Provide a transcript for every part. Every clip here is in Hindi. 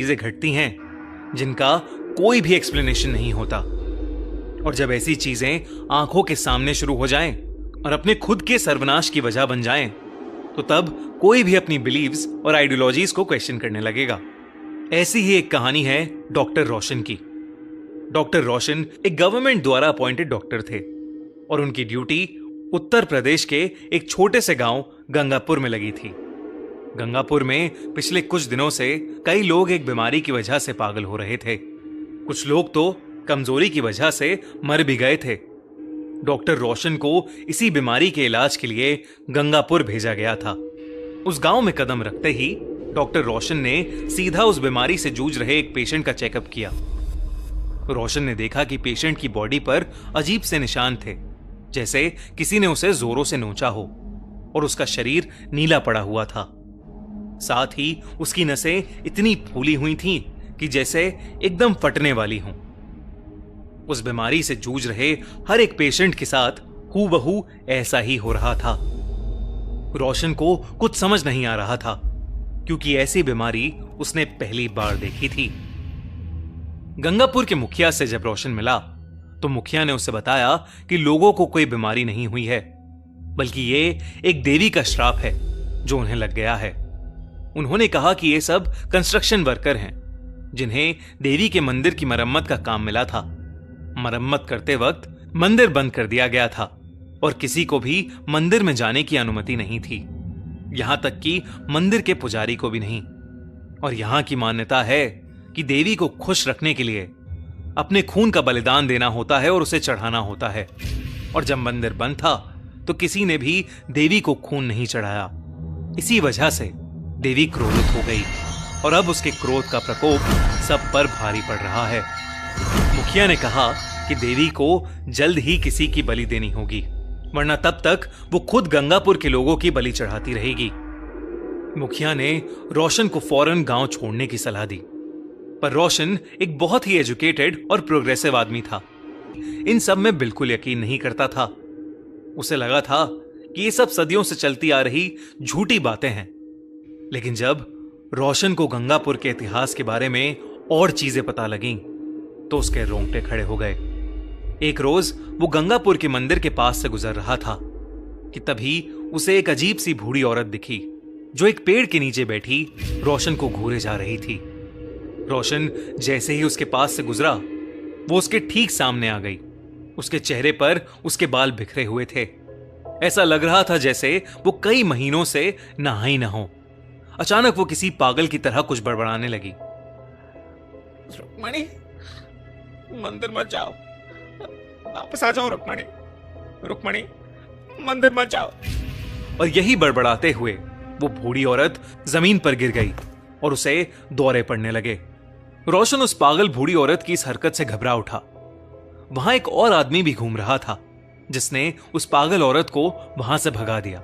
चीजें घटती हैं जिनका कोई भी एक्सप्लेनेशन नहीं होता। और जब ऐसी चीजें आंखों के सामने शुरू हो जाएं और अपने खुद के सर्वनाश की वजह बन जाएं, तो तब कोई भी अपनी बिलीव्स और आइडियोलॉजीज को क्वेश्चन करने लगेगा। ऐसी ही एक कहानी है डॉक्टर रोशन की। डॉक्टर रोशन एक गवर्नमेंट द्वारा अपॉइंटेड डॉक्टर थे और उनकी ड्यूटी उत्तर प्रदेश के एक छोटे से गांव गंगापुर में लगी थी। गंगापुर में पिछले कुछ दिनों से कई लोग एक बीमारी की वजह से पागल हो रहे थे। कुछ लोग तो कमजोरी की वजह से मर भी गए थे। डॉक्टर रोशन को इसी बीमारी के इलाज के लिए गंगापुर भेजा गया था। उस गांव में कदम रखते ही डॉक्टर रोशन ने सीधा उस बीमारी से जूझ रहे एक पेशेंट का चेकअप किया। रोशन ने देखा कि पेशेंट की बॉडी पर अजीब से निशान थे, जैसे किसी ने उसे जोरों से नोचा हो, और उसका शरीर नीला पड़ा हुआ था। साथ ही उसकी नसें इतनी फूली हुई थीं कि जैसे एकदम फटने वाली हों। उस बीमारी से जूझ रहे हर एक पेशेंट के साथ हूबहू ऐसा ही हो रहा था। रोशन को कुछ समझ नहीं आ रहा था, क्योंकि ऐसी बीमारी उसने पहली बार देखी थी। गंगापुर के मुखिया से जब रोशन मिला तो मुखिया ने उसे बताया कि लोगों को कोई बीमारी नहीं हुई है, बल्कि ये एक देवी का श्राप है जो उन्हें लग गया है। उन्होंने कहा कि ये सब कंस्ट्रक्शन वर्कर हैं, जिन्हें देवी के मंदिर की मरम्मत का काम मिला था। मरम्मत करते वक्त मंदिर बंद कर दिया गया था और किसी को भी मंदिर में जाने की अनुमति नहीं थी, यहां तक कि मंदिर के पुजारी को भी नहीं। और यहां की मान्यता है कि देवी को खुश रखने के लिए अपने खून का बलिदान देना होता है और उसे चढ़ाना होता है। और जब मंदिर बंद था तो किसी ने भी देवी को खून नहीं चढ़ाया। इसी वजह से देवी क्रोधित हो गई और अब उसके क्रोध का प्रकोप सब पर भारी पड़ रहा है। मुखिया ने कहा कि देवी को जल्द ही किसी की बलि देनी होगी, वरना तब तक वो खुद गंगापुर के लोगों की बलि चढ़ाती रहेगी। मुखिया ने रोशन को फौरन गांव छोड़ने की सलाह दी, पर रोशन एक बहुत ही एजुकेटेड और प्रोग्रेसिव आदमी था। इन सब में बिल्कुल यकीन नहीं करता था। उसे लगा था कि ये सब सदियों से चलती आ रही झूठी बातें हैं। लेकिन जब रोशन को गंगापुर के इतिहास के बारे में और चीजें पता लगीं, तो उसके रोंगटे खड़े हो गए। एक रोज वो गंगापुर के मंदिर के पास से गुजर रहा था कि तभी उसे एक अजीब सी बूढ़ी औरत दिखी, जो एक पेड़ के नीचे बैठी रोशन को घूरे जा रही थी। रोशन जैसे ही उसके पास से गुजरा, वो उसके ठीक सामने आ गई। उसके चेहरे पर उसके बाल बिखरे हुए थे। ऐसा लग रहा था जैसे वो कई महीनों से नहा ही न हो। अचानक वो किसी पागल की तरह कुछ बड़बड़ाने लगी। रुक्मणी, मंदिर मत जाओ, वापस आ जाओ। रुक्मणी, रुक्मणी, मंदिर मत जाओ। और यही बड़बड़ाते हुए वो बूढ़ी औरत जमीन पर गिर गई और उसे दौरे पड़ने लगे। रोशन उस पागल बूढ़ी औरत की इस हरकत से घबरा उठा। वहां एक और आदमी भी घूम रहा था, जिसने उस पागल औरत को वहां से भगा दिया।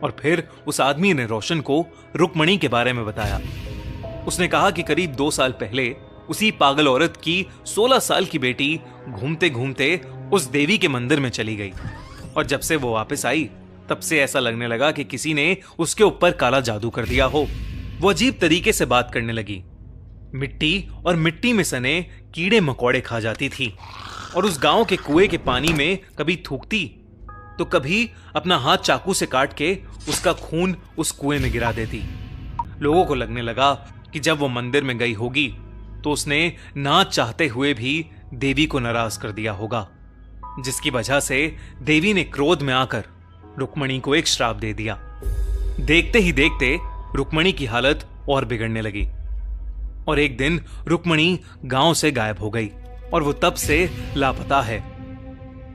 और फिर उस आदमी ने रोशन को रुक्मणी के बारे में बताया। उसने कहा कि करीब 2 साल पहले उसी पागल औरत की 16 साल की बेटी घूमते घूमते उस देवी के मंदिर में चली गई, और जब से वो वापस आई तब से ऐसा लगने लगा कि किसी ने उसके ऊपर काला जादू कर दिया हो। वो अजीब तरीके से बात करने लगी, मिट्टी और मिट्टी में सने कीड़े मकोड़े खा जाती थी, और उस गांव के कुएं के पानी में कभी थूकती तो कभी अपना हाथ चाकू से काट के उसका खून उस कुएं में गिरा देती। लोगों को लगने लगा कि जब वो मंदिर में गई होगी तो उसने ना चाहते हुए भी देवी को नाराज कर दिया होगा, जिसकी वजह से देवी ने क्रोध में आकर रुक्मणी को एक श्राप दे दिया। देखते ही देखते रुक्मणी की हालत और बिगड़ने लगी, और एक दिन रुक्मणी गांव से गायब हो गई और वो तब से लापता है।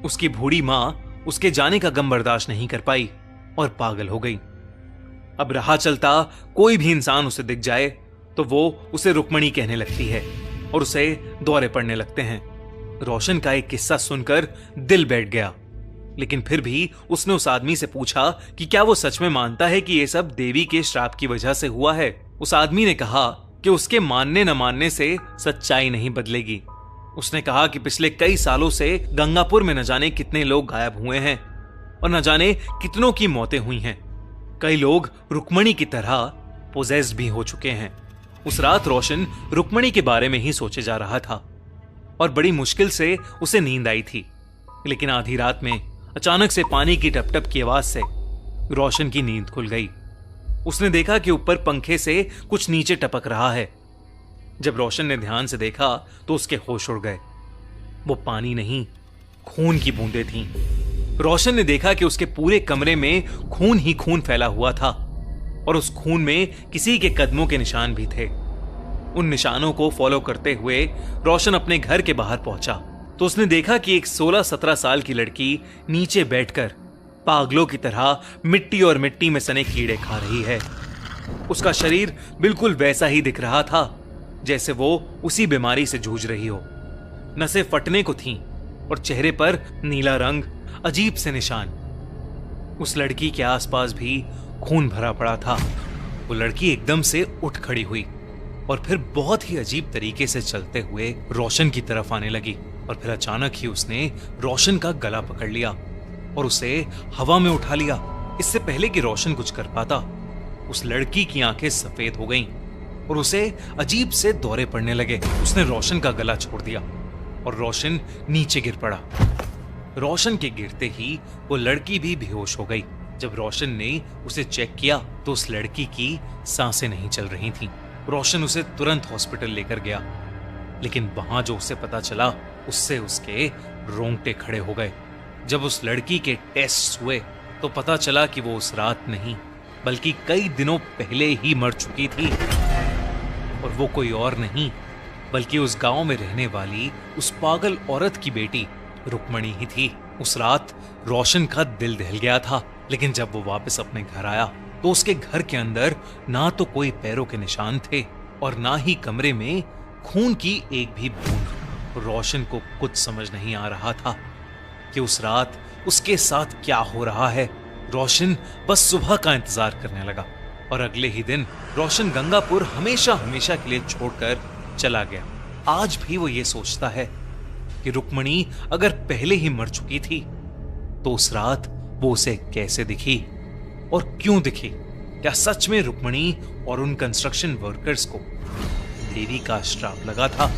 उसकी बूढ़ी मां उसके जाने का गम बर्दाश्त नहीं कर पाई और पागल हो गई। अब राह चलता कोई भी इंसान उसे दिख जाए तो वो उसे रुक्मणी कहने लगती है और उसे दौरे पड़ने लगते हैं। रोशन का एक किस्सा सुनकर दिल बैठ गया, लेकिन फिर भी उसने उस आदमी से पूछा कि क्या वो सच में मानता है कि ये सब देवी के श्राप की वजह से हुआ है। उस आदमी ने कहा कि उसके मानने न मानने से सच्चाई नहीं बदलेगी। उसने कहा कि पिछले कई सालों से गंगापुर में न जाने कितने लोग गायब हुए हैं और न जाने कितनों की मौतें हुई हैं। कई लोग रुक्मणी की तरह पोजेस्ड भी हो चुके हैं। उस रात रोशन रुक्मणी के बारे में ही सोचे जा रहा था और बड़ी मुश्किल से उसे नींद आई थी। लेकिन आधी रात में अचानक से पानी की टपटप की आवाज से रोशन की नींद खुल गई। उसने देखा कि ऊपर पंखे से कुछ नीचे टपक रहा है। जब रोशन ने ध्यान से देखा तो उसके होश उड़ गए। वो पानी नहीं, खून की बूंदें थीं। रोशन ने देखा कि उसके पूरे कमरे में खून ही खून फैला हुआ था और उस खून में किसी के कदमों के निशान भी थे। उन निशानों को फॉलो करते हुए रोशन अपने घर के बाहर पहुंचा तो उसने देखा कि एक 16-17 साल की लड़की नीचे बैठकर पागलों की तरह मिट्टी और मिट्टी में सने कीड़े खा रही है। उसका शरीर बिल्कुल वैसा ही दिख रहा था जैसे वो उसी बीमारी से जूझ रही हो। नसें फटने को थीं और चेहरे पर नीला रंग, अजीब से निशान। उस लड़की के आसपास भी खून भरा पड़ा था। वो लड़की एकदम से उठ खड़ी हुई और फिर बहुत ही अजीब तरीके से चलते हुए रोशन की तरफ आने लगी और फिर अचानक ही उसने रोशन का गला पकड़ लिया और उसे हवा में उठा लिया। इससे पहले कि रोशन कुछ कर पाता, उस लड़की की आंखें सफेद हो गईं और उसे अजीब से दौरे पड़ने लगे। उसने रोशन का गला छोड़ दिया और रोशन नीचे गिर पड़ा। रोशन के गिरते ही वो लड़की भी बेहोश हो गई। जब रोशन ने उसे चेक किया तो उस लड़की की सांसें नहीं चल रही थीं। रोशन उसे तुरंत हॉस्पिटल लेकर गया, लेकिन वहां जो उसे पता चला उससे उसके रोंगटे खड़े हो गए। जब उस लड़की के टेस्ट हुए तो पता चला कि वो उस रात नहीं बल्कि कई दिनों पहले ही मर चुकी थी और वो कोई और नहीं बल्कि उस गांव में रहने वाली उस पागल औरत की बेटी रुक्मणी ही थी। उस रात रोशन का दिल दहल गया था, लेकिन जब वो वापस अपने घर आया तो उसके घर के अंदर ना तो कोई पैरों के निशान थे और ना ही कमरे में खून की एक भी बूंद। रोशन को कुछ समझ नहीं आ रहा था कि उस रात उसके साथ क्या हो रहा है। रोशन बस सुबह का इंतजार करने लगा और अगले ही दिन रोशन गंगापुर हमेशा हमेशा के लिए छोड़कर चला गया। आज भी वो ये सोचता है कि रुक्मणी अगर पहले ही मर चुकी थी तो उस रात वो उसे कैसे दिखी और क्यों दिखी। क्या सच में रुक्मणी और उन कंस्ट्रक्शन वर्कर्स को देवी का श्राप लगा था?